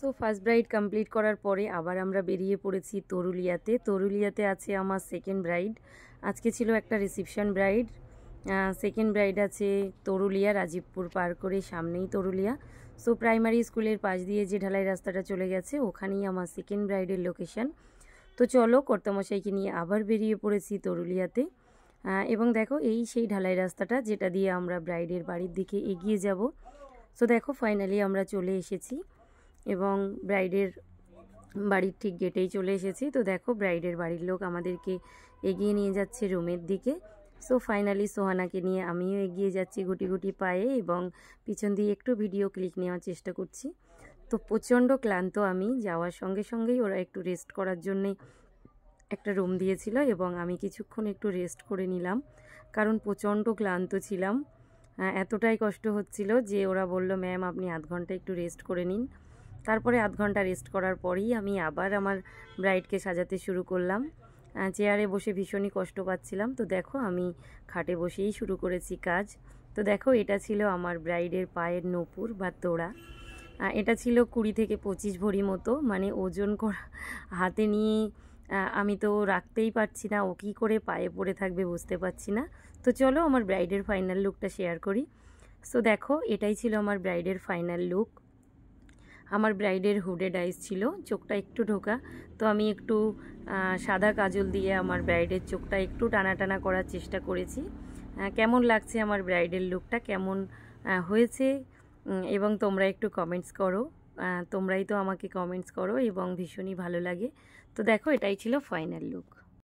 So first bride complete করার পরে আবার আমরা বেরিয়ে পড়েছি তরুলিয়াতে। তরুলিয়াতে আছে আমার সেকেন্ড ব্রাইড। আজকে ছিল একটা রিসেপশন ব্রাইড। সেকেন্ড ব্রাইড আছে তরুলিয়া, রাজীবপুর পার করে সামনেই তরুলিয়া। সো প্রাইমারি স্কুলের পাশ দিয়ে যে ঢালাই রাস্তাটা চলে গেছে ওখানেই আমার সেকেন্ড ব্রাইডের লোকেশন। তো চলো কর্তামশাইকে নিয়ে আবার বেরিয়ে পড়েছি তরুলিয়াতে। এবং দেখো এই সেই ঢালাই রাস্তাটা যেটা দিয়ে আমরা ব্রাইডের বাড়ির দিকে এগিয়ে যাব। সো দেখো ফাইনালি আমরা চলে এসেছি এবং ব্রাইডের বাড়ির ঠিক গেটেই চলে এসেছি। তো দেখো ব্রাইডের বাড়ির লোক আমাদেরকে এগিয়ে নিয়ে যাচ্ছে রুমের দিকে। সো ফাইনালি সোহানাকে নিয়ে আমিও এগিয়ে যাচ্ছি গুটি গুটি পায়ে এবং পিছন দিয়ে একটু ভিডিও ক্লিক নেওয়ার চেষ্টা করছি। তো প্রচণ্ড ক্লান্ত আমি, যাওয়ার সঙ্গে সঙ্গেই ওরা একটু রেস্ট করার জন্যে একটা রুম দিয়েছিল এবং আমি কিছুক্ষণ একটু রেস্ট করে নিলাম, কারণ প্রচণ্ড ক্লান্ত ছিলাম। এতটাই কষ্ট হচ্ছিল যে ওরা বলল ম্যাম আপনি আধ ঘন্টা একটু রেস্ট করে নিন। তারপরে আধ ঘন্টা রেস্ট করার পরেই আমি আবার আমার ব্রাইডকে সাজাতে শুরু করলাম। চেয়ারে বসে ভীষণই কষ্ট পাচ্ছিলাম। তো দেখো আমি খাটে বসেই শুরু করেছি কাজ। তো দেখো এটা ছিল আমার ব্রাইডের পায়ের নূপুর বা তোড়া। এটা ছিল 20 থেকে 25 ভরি মতো, মানে ওজন করা হাতে নিয়ে আমি তো রাখতেই পারছি না, ও কী করে পায়ে পড়ে থাকবে বুঝতে পারছি না। তো চলো আমার ব্রাইডের ফাইনাল লুকটা শেয়ার করি। সো দেখো এটাই ছিল আমার ব্রাইডের ফাইনাল লুক। আমার ব্রাইডের হুডেড আইস ছিল, চোখটা একটু ঢোকা। তো আমি একটু সাদা কাজল দিয়ে আমার ব্রাইডের চোখটা একটু টানা টানা করার চেষ্টা করেছি। কেমন লাগছে আমার ব্রাইডের লুকটা, কেমন হয়েছে এবং তোমরা একটু কমেন্টস করো। তোমরাই তো আমাকে কমেন্টস করো এবং ভীষণই ভালো লাগে। তো দেখো এটাই ছিল ফাইনাল লুক।